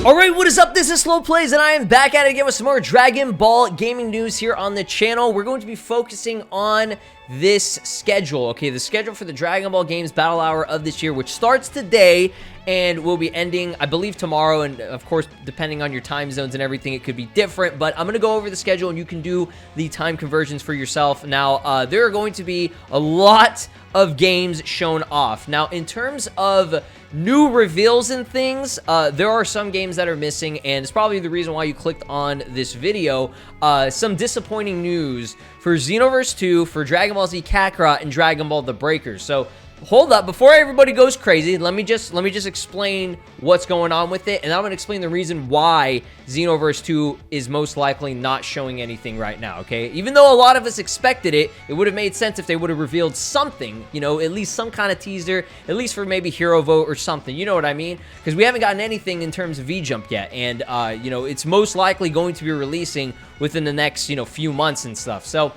Alright, what is up? This is SLOplays, and I am back at it again with some more Dragon Ball gaming news here on the channel. We're going to be focusing on this schedule, okay? The schedule for the Dragon Ball Games Battle Hour of this year, which starts today and will be ending, I believe, tomorrow. And of course, depending on your time zones and everything, it could be different. But I'm going to go over the schedule, and you can do the time conversions for yourself. Now, there are going to be a lot of games shown off. Now, in terms of new reveals and things, there are some games that are missing, and it's probably the reason why you clicked on this video. Some disappointing news for Xenoverse 2, for Dragon Ball Z Kakarot, and Dragon Ball The Breakers. So hold up, before everybody goes crazy, let me just explain what's going on with it, and I'm going to explain the reason why Xenoverse 2 is most likely not showing anything right now, okay? Even though a lot of us expected it, it would have made sense if they would have revealed something, you know, at least some kind of teaser, at least for maybe Hero Vote or something, you know what I mean? Because we haven't gotten anything in terms of V-Jump yet, and, you know, it's most likely going to be releasing within the next, you know, few months and stuff. So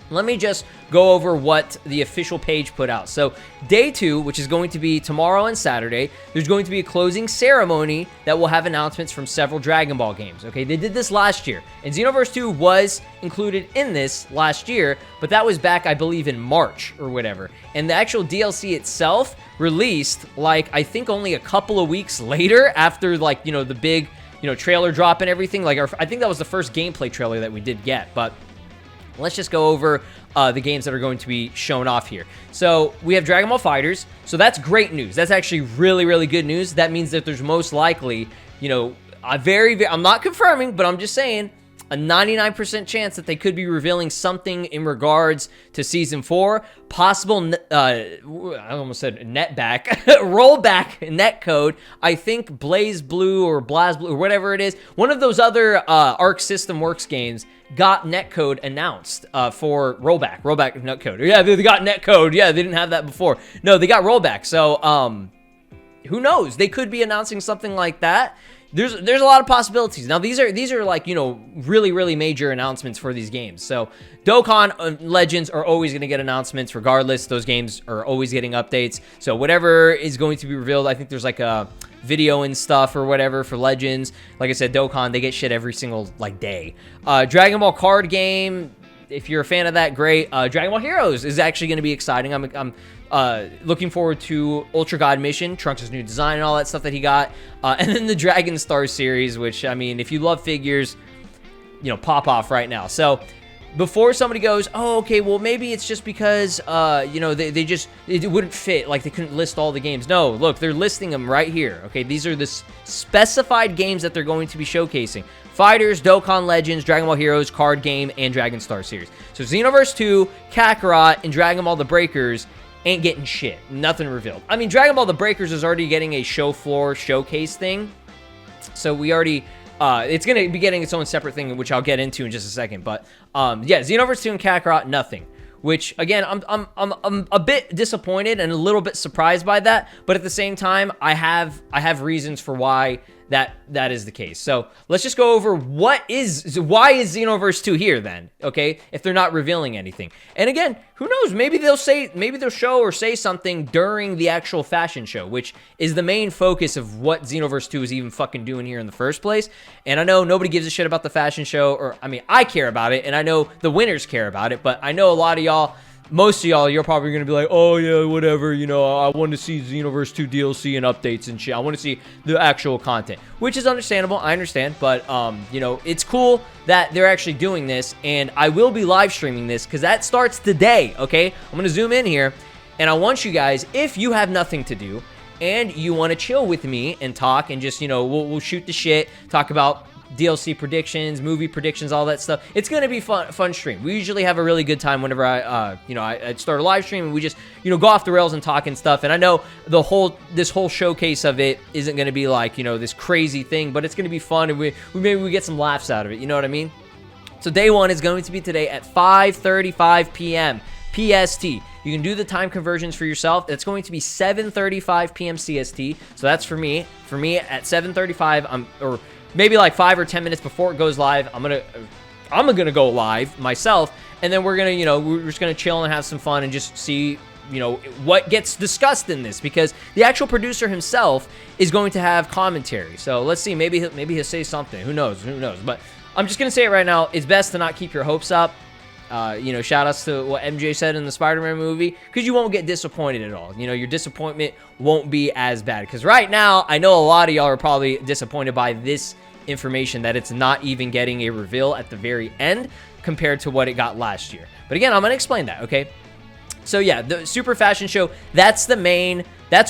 let me just go over what the official page put out. So, day 2, which is going to be tomorrow and Saturday, there's going to be a closing ceremony that will have announcements from several Dragon Ball games, okay? They did this last year, and Xenoverse 2 was included in this last year, but that was back, I believe, in March or whatever. And the actual DLC itself released, like, I think only a couple of weeks later after, like, you know, the big, you know, trailer drop and everything. Like, I think that was the first gameplay trailer that we did get, but let's just go over the games that are going to be shown off here. So we have Dragon Ball FighterZ. So that's great news. That's actually really, really good news. That means that there's most likely, you know, I'm not confirming, but I'm just saying, a 99% chance that they could be revealing something in regards to Season 4. Possible, I almost said netback, rollback netcode. I think Blaze Blue or Blaz Blue or whatever it is, one of those other Arc System Works games got netcode announced for rollback netcode. Yeah, they got netcode. Yeah, they didn't have that before. No, they got rollback. So, who knows? They could be announcing something like that. There's a lot of possibilities. Now, these are like, you know, really, really major announcements for these games. So, Dokkan Legends are always going to get announcements regardless. Those games are always getting updates. So, whatever is going to be revealed, I think there's like a video and stuff or whatever for Legends. Like I said, Dokkan, they get shit every single, like, day. Dragon Ball card game, if you're a fan of that, great. Dragon Ball Heroes is actually going to be exciting. I'm looking forward to Ultra God Mission, Trunks' new design and all that stuff that he got. And then the Dragon Star series, which, I mean, if you love figures, you know, pop off right now. So, before somebody goes, oh, okay, well, maybe it's just because, you know, it wouldn't fit, like they couldn't list all the games. No, look, they're listing them right here, okay? These are the specified games that they're going to be showcasing. FighterZ, Dokkan Legends, Dragon Ball Heroes, card game, and Dragon Star series. So, Xenoverse 2, Kakarot, and Dragon Ball The Breakers ain't getting shit. Nothing revealed. I mean, Dragon Ball The Breakers is already getting a show floor showcase thing. So we already, it's going to be getting its own separate thing, which I'll get into in just a second. But, yeah, Xenoverse 2 and Kakarot, nothing. Which, again, I'm a bit disappointed and a little bit surprised by that. But at the same time, I have reasons for why that is the case. So let's just go over why is Xenoverse 2 here then, okay, if they're not revealing anything. And again, who knows, maybe they'll show or say something during the actual fashion show, which is the main focus of what Xenoverse 2 is even fucking doing here in the first place. And I know nobody gives a shit about the fashion show, or I mean, I care about it, and I know the winners care about it, but I know a lot of y'all, most of y'all, you're probably going to be like, oh, yeah, whatever, you know, I want to see Xenoverse 2 DLC and updates and shit. I want to see the actual content, which is understandable. I understand, but, you know, it's cool that they're actually doing this, and I will be live streaming this because that starts today, okay? I'm going to zoom in here, and I want you guys, if you have nothing to do and you want to chill with me and talk and just, you know, we'll shoot the shit, talk about DLC predictions, movie predictions, all that stuff. It's going to be fun stream. We usually have a really good time whenever I start a live stream and we just, you know, go off the rails and talk and stuff. And I know this whole showcase of it isn't going to be like, you know, this crazy thing, but it's going to be fun and maybe we get some laughs out of it. You know what I mean? So day one is going to be today at 5:35 p.m. PST. You can do the time conversions for yourself. It's going to be 7:35 p.m. CST. So that's for me. For me at 7:35, or maybe like 5 or 10 minutes before it goes live, I'm gonna go live myself, and then we're gonna, you know, we're just gonna chill and have some fun and just see you know, what gets discussed in this, because the actual producer himself is going to have commentary. So let's see, maybe he'll say something. Who knows? But I'm just gonna say it right now. It's best to not keep your hopes up. You know, shout outs to what MJ said in the Spider-Man movie, because you won't get disappointed at all. You know, your disappointment won't be as bad, because right now I know a lot of y'all are probably disappointed by this information, that it's not even getting a reveal at the very end compared to what it got last year. But again, I'm gonna explain that, okay? So yeah, the Super Fashion Show, that's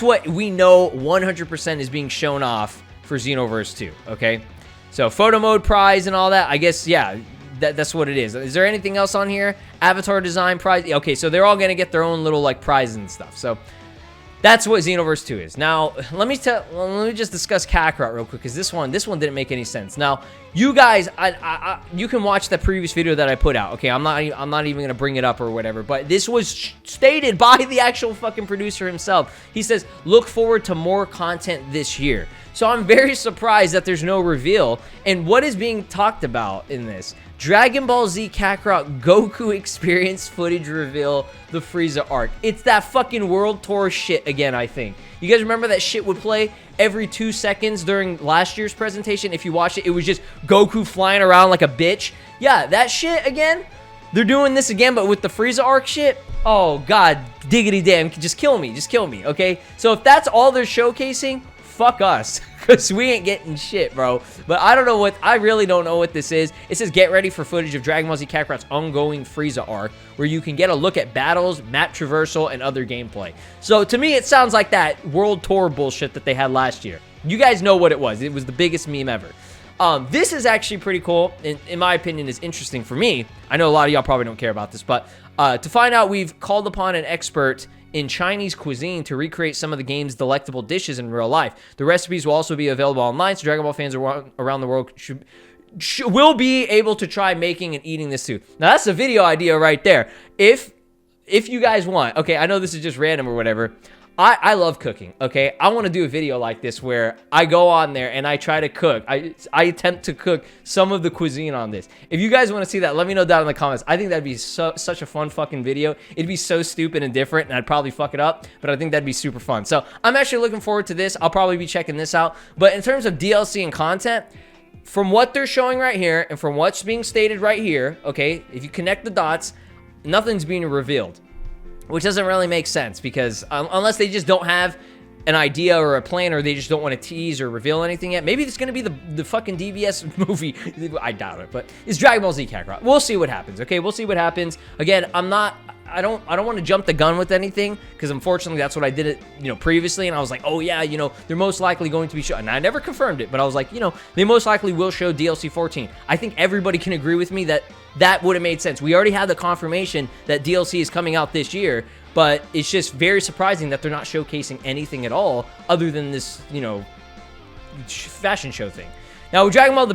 what we know 100% is being shown off for Xenoverse 2, okay? So photo mode prize and all that, I guess, yeah, that's what it is. Is there anything else on here? Avatar design prize. Okay, so they're all going to get their own little, like, prizes and stuff. So that's what Xenoverse 2 is. Now, let me just discuss Kakarot real quick, because this one didn't make any sense. Now, you guys, you can watch the previous video that I put out. Okay, I'm not even going to bring it up or whatever, but this was stated by the actual fucking producer himself. He says, look forward to more content this year. So I'm very surprised that there's no reveal. And what is being talked about in this? Dragon Ball Z Kakarot Goku experience footage reveal, the Frieza arc. It's that fucking World Tour shit again, I think. You guys remember that shit would play every 2 seconds during last year's presentation? If you watched it, it was just Goku flying around like a bitch. Yeah, that shit again. They're doing this again, but with the Frieza arc shit. Oh, God, diggity damn. Just kill me, okay? So if that's all they're showcasing, fuck us, because we ain't getting shit, bro. But I really don't know what this is. It says get ready for footage of Dragon Ball Z Kakarot's ongoing Frieza arc, where you can get a look at battles, map traversal, and other gameplay. So to me, it sounds like that World Tour bullshit that they had last year. You guys know what it was. It was the biggest meme ever. This is actually pretty cool, and in my opinion is interesting for me. I know a lot of y'all probably don't care about this, but to find out, we've called upon an expert in Chinese cuisine to recreate some of the game's delectable dishes in real life. The recipes will also be available online, so Dragon Ball fans around the world will be able to try making and eating this too. Now, that's a video idea right there. If you guys want, okay, I know this is just random or whatever. I love cooking, okay? I want to do a video like this where I go on there and I try to cook. I attempt to cook some of the cuisine on this. If you guys want to see that, let me know down in the comments. I think that'd be such a fun fucking video. It'd be so stupid and different, and I'd probably fuck it up, but I think that'd be super fun. So I'm actually looking forward to this. I'll probably be checking this out. But in terms of DLC and content, from what they're showing right here and from what's being stated right here, okay, if you connect the dots, nothing's being revealed. Which doesn't really make sense, because unless they just don't have an idea or a plan, or they just don't want to tease or reveal anything yet. Maybe it's going to be the fucking DBS movie. I doubt it, but it's Dragon Ball Z Kakarot. We'll see what happens, okay? We'll see what happens. Again, I don't want to jump the gun with anything, because unfortunately that's what I did previously, and I was like, oh yeah, they're most likely going to be showing, and I never confirmed it, but I was like, they most likely will show DLC 14. I think everybody can agree with me that would have made sense. We already had the confirmation that DLC is coming out this year, but it's just very surprising that they're not showcasing anything at all other than this, fashion show thing. Now, with Dragon Ball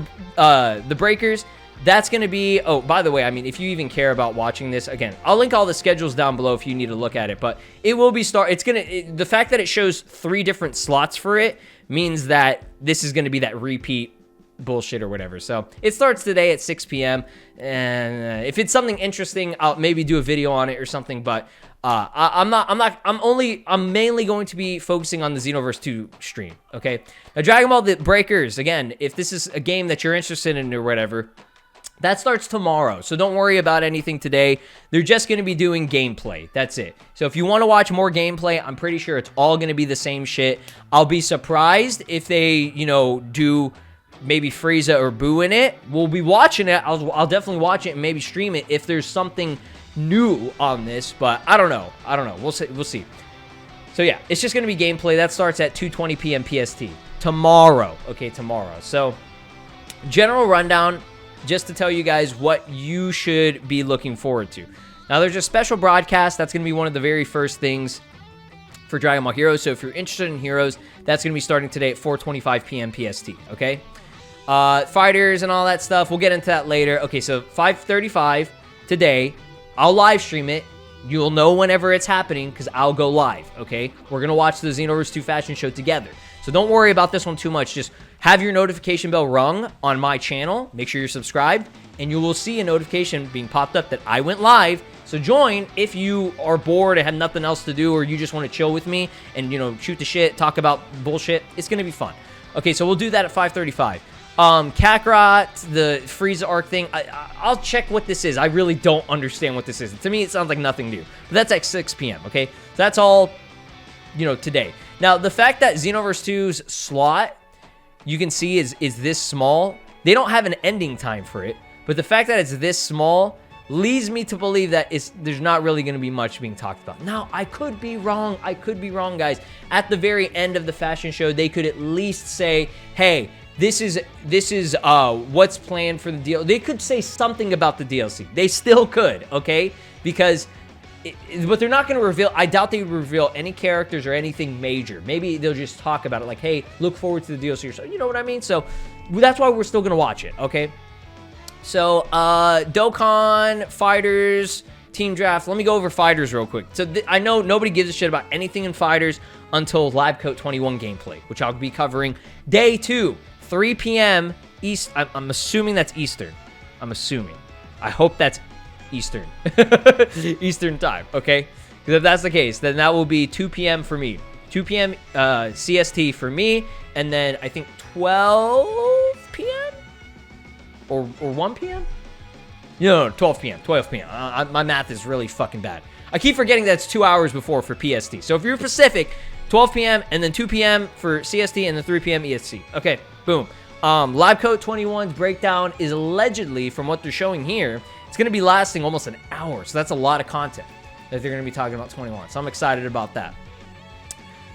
the Breakers, that's going to be, oh, by the way, I mean, if you even care about watching this, again, I'll link all the schedules down below if you need to look at it, but it will be the fact that it shows 3 different slots for it means that this is going to be that repeat bullshit or whatever. So it starts today at 6 p.m. and if it's something interesting, I'll maybe do a video on it or something, but I'm mainly going to be focusing on the Xenoverse 2 stream, okay? Now, Dragon Ball the Breakers, again, if this is a game that you're interested in or whatever, that starts tomorrow, so don't worry about anything today. They're just going to be doing gameplay. That's it. So if you want to watch more gameplay, I'm pretty sure it's all going to be the same shit. I'll be surprised if they, do maybe Frieza or Boo in it. We'll be watching it. I'll definitely watch it and maybe stream it if there's something new on this, but I don't know. We'll see. So yeah, it's just going to be gameplay. That starts at 2:20 p.m. PST. Tomorrow. Okay, tomorrow. So, general rundown, just to tell you guys what you should be looking forward to. Now, there's a special broadcast. That's going to be one of the very first things for Dragon Ball Heroes. So if you're interested in Heroes, that's going to be starting today at 4:25 p.m. PST, okay? Fighters and all that stuff, we'll get into that later. Okay, so 5:35 today, I'll live stream it. You'll know whenever it's happening because I'll go live, okay? We're going to watch the Xenoverse 2 fashion show together. So don't worry about this one too much. Just have your notification bell rung on my channel. Make sure you're subscribed, and you will see a notification being popped up that I went live, So join if you are bored and have nothing else to do, or you just want to chill with me and, you know, shoot the shit, talk about bullshit. It's going to be fun. Okay, so we'll do that at 5:35. Kakarot, the Frieza arc thing, I'll check what this is. I really don't understand what this is. To me, it sounds like nothing new. But that's at 6 p.m., okay? So that's all, you know, today. Now, the fact that Xenoverse 2's slot, you can see, is this small. They don't have an ending time for it. But the fact that it's this small leads me to believe that there's not really going to be much being talked about. Now, I could be wrong. I could be wrong, guys. At the very end of the fashion show, they could at least say, hey, this is what's planned for the DLC. They could say something about the DLC. They still could, okay? Because, but they're not going to reveal. I doubt they would reveal any characters or anything major. Maybe they'll just talk about it like, hey, look forward to the DLC or so. You know what I mean? So that's why we're still going to watch it, okay? So, Dokkan, Fighters, Team Draft. Let me go over Fighters real quick. So, I know nobody gives a shit about anything in Fighters until Lab Coat 21 gameplay, which I'll be covering day 2, 3 p.m. East. I'm assuming that's Eastern. I'm assuming. I hope that's Eastern. Eastern time, okay? Because if that's the case, then that will be 2 p.m. for me. 2 p.m. CST for me, and then I think 12 p.m.? Or 1 p.m.? No, 12 p.m. 12 p.m. My math is really fucking bad. I keep forgetting that it's 2 hours before for PST. So if you're Pacific, 12 p.m. and then 2 p.m. for CST and then 3 p.m. EST. Okay, boom. Lab Coat 21's breakdown is allegedly, from what they're showing here, it's going to be lasting almost an hour. So that's a lot of content that they're going to be talking about 21. So I'm excited about that.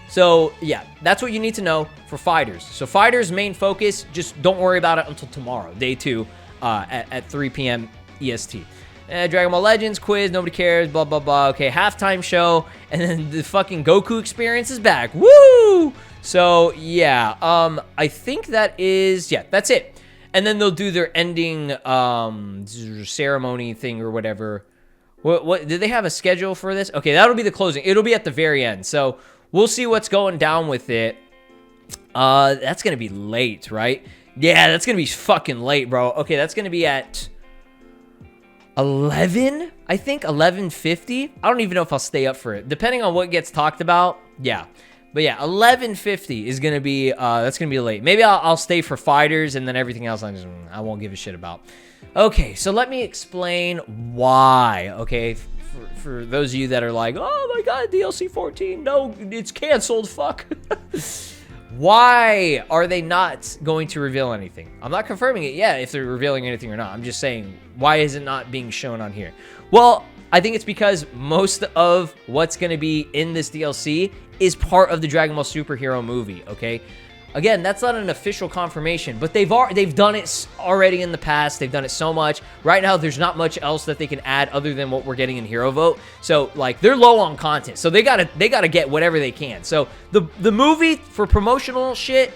So, yeah, that's what you need to know for Fighters. So, Fighters' main focus, just don't worry about it until tomorrow, day 2, at 3 p.m. EST. Dragon Ball Legends quiz, nobody cares, blah, blah, blah. Okay, halftime show, and then the fucking Goku experience is back. Woo! So, yeah, I think that is, yeah, that's it. And then they'll do their ending ceremony thing or whatever. What did they have a schedule for this? Okay, that'll be the closing. It'll be at the very end. So, we'll see what's going down with it. That's going to be late, right? Yeah, that's going to be fucking late, bro. Okay, that's going to be at 11, I think, 11:50. I don't even know if I'll stay up for it. Depending on what gets talked about, yeah. But yeah, 11:50 is going to be, that's going to be late. Maybe I'll stay for Fighters, and then everything else I won't give a shit about. Okay, so let me explain why, okay? For those of you that are like, oh my god, DLC 14, no, it's canceled, fuck. Why are they not going to reveal anything? I'm not confirming it yet if they're revealing anything or not. I'm just saying, why is it not being shown on here? Well, I think it's because most of what's going to be in this DLC is part of the Dragon Ball Superhero movie, okay? Again, that's not an official confirmation, but they've done it already in the past. They've done it so much. Right now, there's not much else that they can add other than what we're getting in Hero Vote. So, like, they're low on content. So they gotta get whatever they can. So the movie for promotional shit,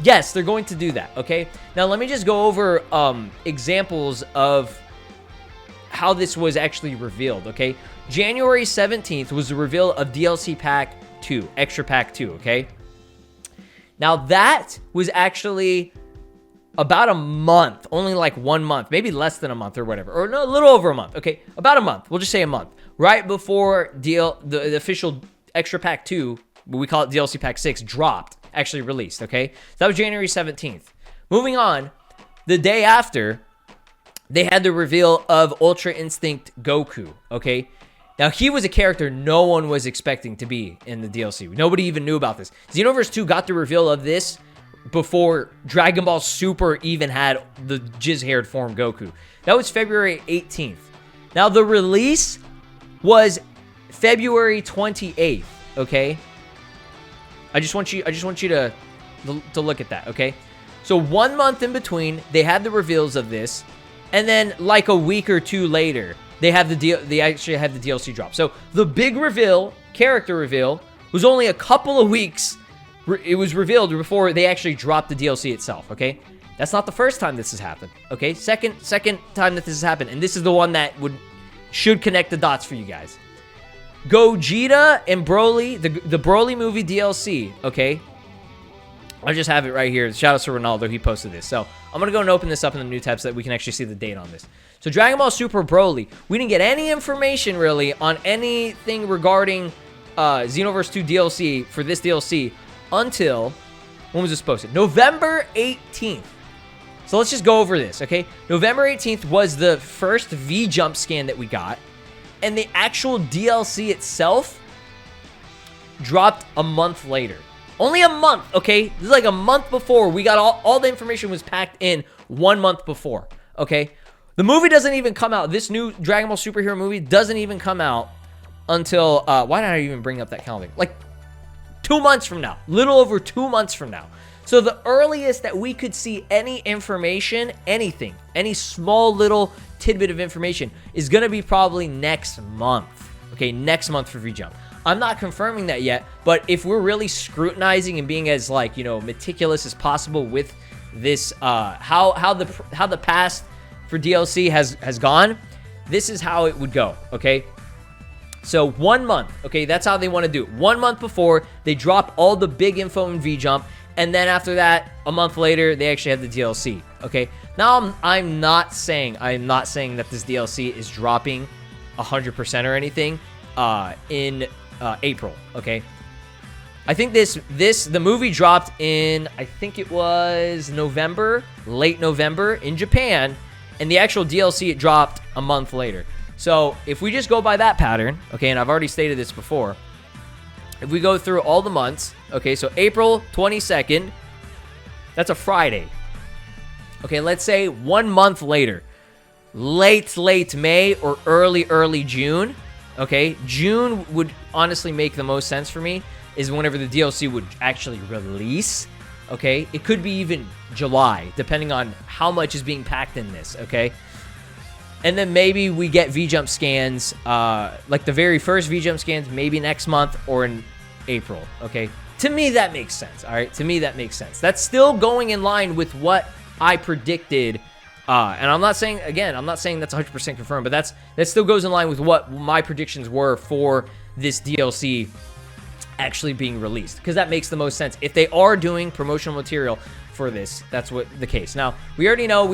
yes, they're going to do that. Okay. Now let me just go over examples of how this was actually revealed. Okay. January 17th was the reveal of DLC Pack 2, Extra Pack 2. Okay. Now, that was actually about a month, only like 1 month, maybe less than a month or whatever, or no, a little over a month, okay? About a month, we'll just say a month, right before the official Extra Pack 2, we call it DLC Pack 6, dropped, actually released, okay? So that was January 17th. Moving on, the day after, they had the reveal of Ultra Instinct Goku, okay? Now, he was a character no one was expecting to be in the DLC. Nobody even knew about this. Xenoverse 2 got the reveal of this before Dragon Ball Super even had the jizz-haired form Goku. That was February 18th. Now, the release was February 28th, okay? I just want you to look at that, okay? So 1 month in between, they had the reveals of this, and then like a week or two later, they actually had the DLC drop. So the big reveal, character reveal, was only a couple of weeks. It was revealed before they actually dropped the DLC itself, okay? That's not the first time this has happened, okay? Second time that this has happened, and this is the one that should connect the dots for you guys. Gogeta and Broly, the Broly movie DLC, okay? I just have it right here. Shout out to Ronaldo. He posted this. So I'm going to go and open this up in the new tab so that we can actually see the date on this. So Dragon Ball Super Broly, we didn't get any information really on anything regarding Xenoverse 2 DLC for this DLC until, when was it supposed to? November 18th. So let's just go over this, okay? November 18th was the first V-Jump scan that we got, and the actual DLC itself dropped a month later. Only a month, okay? This is like a month before. We got all the information was packed in 1 month before, okay? The movie doesn't even come out. This new Dragon Ball superhero movie doesn't even come out until, why did I even bring up that calendar? Like 2 months from now. Little over 2 months from now. So the earliest that we could see any information, anything, any small little tidbit of information is going to be probably next month. Okay, next month for V-Jump. I'm not confirming that yet, but if we're really scrutinizing and being as, like, you know, meticulous as possible with this, how the past for DLC has gone, this is how it would go, okay? So 1 month, okay, that's how they want to do it. 1 month before, they drop all the big info in V-Jump, and then after that, a month later, they actually have the DLC, okay? Now, I'm not saying that this DLC is dropping 100% or anything in April, okay? I think the movie dropped in, I think it was November, late November in Japan, and the actual DLC, it dropped a month later. So if we just go by that pattern, okay, and I've already stated this before, if we go through all the months, okay, so April 22nd, that's a Friday. Okay, let's say 1 month later, late May or early June, okay? June would honestly make the most sense for me, is whenever the DLC would actually release, okay? It could be even July, depending on how much is being packed in this, okay? And then maybe we get V-Jump scans, like the very first V-Jump scans, maybe next month or in April, okay? To me, that makes sense, all right? To me, that makes sense. That's still going in line with what I predicted, and I'm not saying, again, I'm not saying that's 100% confirmed, but that still goes in line with what my predictions were for this DLC actually being released, because that makes the most sense. If they are doing promotional material for this, that's what the case. Now, we already know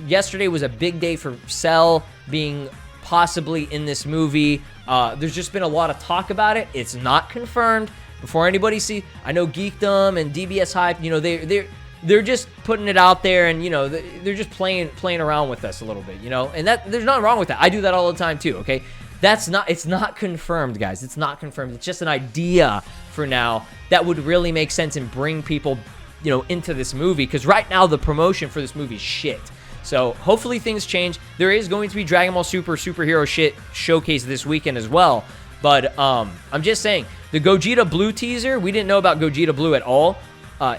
yesterday was a big day for Cell being possibly in this movie. There's just been a lot of talk about it. It's not confirmed. Before anybody see, I know Geekdom and DBS Hype, you know, they're just putting it out there, and, you know, they're just playing around with us a little bit, you know, and there's nothing wrong with that. I do that all the time too, okay? It's not confirmed, guys. It's not confirmed. It's just an idea for now that would really make sense and bring people, you know, into this movie, because right now the promotion for this movie is shit. So hopefully things change. There is going to be Dragon Ball superhero shit showcase this weekend as well. But I'm just saying, the Gogeta Blue teaser, we didn't know about Gogeta Blue at all.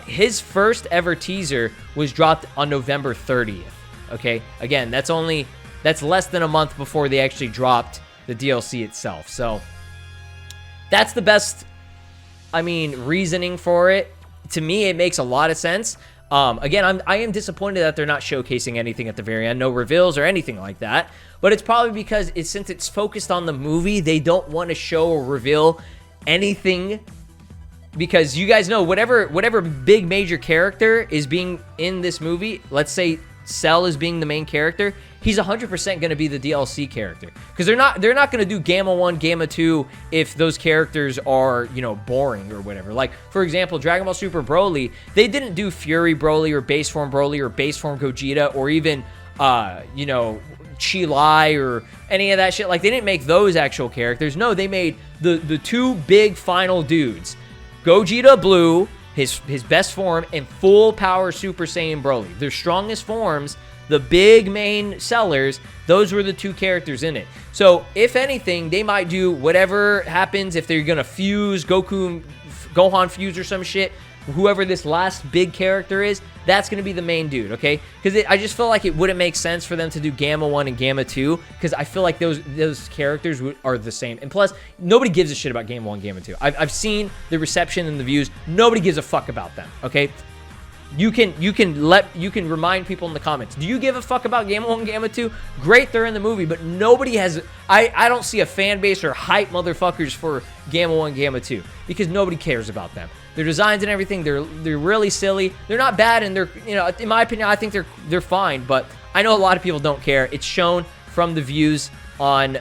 His first ever teaser was dropped on November 30th. Okay, again, that's less than a month before they actually dropped the DLC itself. So that's the best, reasoning for it. To me, it makes a lot of sense. Again, I am disappointed that they're not showcasing anything at the very end, no reveals or anything like that. But it's probably because since it's focused on the movie, they don't want to show or reveal anything, because you guys know whatever big major character is being in this movie, let's say Cell is being the main character, he's 100% going to be the DLC character, because they're not going to do Gamma 1, Gamma 2 if those characters are, you know, boring or whatever. Like, for example, Dragon Ball Super Broly, they didn't do Fury Broly or Base Form Broly or Base Form Gogeta or even, you know, Chi-Lai or any of that shit. Like, they didn't make those actual characters. No, they made the two big final dudes, Gogeta Blue, his best form, and full power Super Saiyan Broly. Their strongest forms, the big main sellers, those were the two characters in it. So if anything, they might do whatever happens if they're gonna fuse Gohan fuse or some shit. Whoever this last big character is, that's going to be the main dude, okay? Because I just feel like it wouldn't make sense for them to do Gamma 1 and Gamma 2, because I feel like those characters are the same. And plus, nobody gives a shit about Gamma 1 and Gamma 2. I've seen the reception and the views. Nobody gives a fuck about them, okay? You can remind people in the comments, do you give a fuck about Gamma 1 and Gamma 2? Great, they're in the movie, but nobody has... I don't see a fan base or hype motherfuckers for Gamma 1 and Gamma 2, because nobody cares about them. Their designs and everything, they're really silly. They're not bad, and they're, you know, in my opinion, I think they're fine, but I know a lot of people don't care. It's shown from the views on,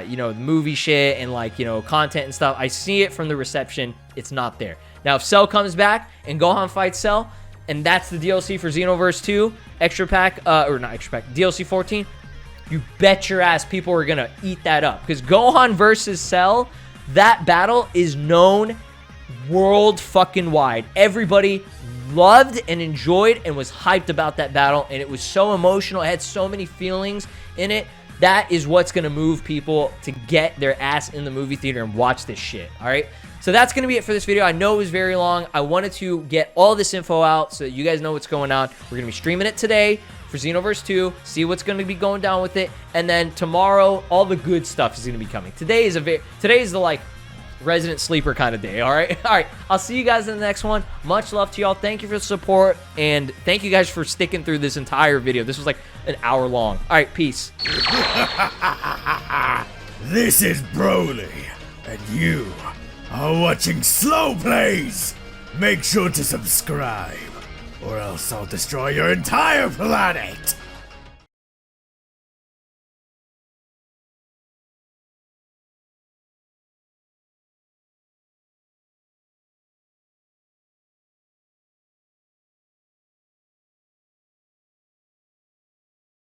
you know, movie shit and, like, you know, content and stuff. I see it from the reception. It's not there. Now, if Cell comes back and Gohan fights Cell, and that's the DLC for Xenoverse 2, extra pack, or not extra pack, DLC 14, you bet your ass people are going to eat that up. Because Gohan versus Cell, that battle is known world fucking wide. Everybody loved and enjoyed and was hyped about that battle, and it was so emotional. It had so many feelings in it. That is what's going to move people to get their ass in the movie theater and watch this shit, all right? So that's going to be it for this video. I know it was very long. I wanted to get all this info out so that you guys know what's going on. We're going to be streaming it today for Xenoverse 2, see what's going to be going down with it, and then tomorrow, all the good stuff is going to be coming. Today is the, like, resident sleeper kind of day, all right? All right, I'll see you guys in the next one. Much love to y'all. Thank you for the support, and thank you guys for sticking through this entire video. This was like an hour long. All right, peace. This is Broly, and you are watching SLOplays. Make sure to subscribe, or else I'll destroy your entire planet.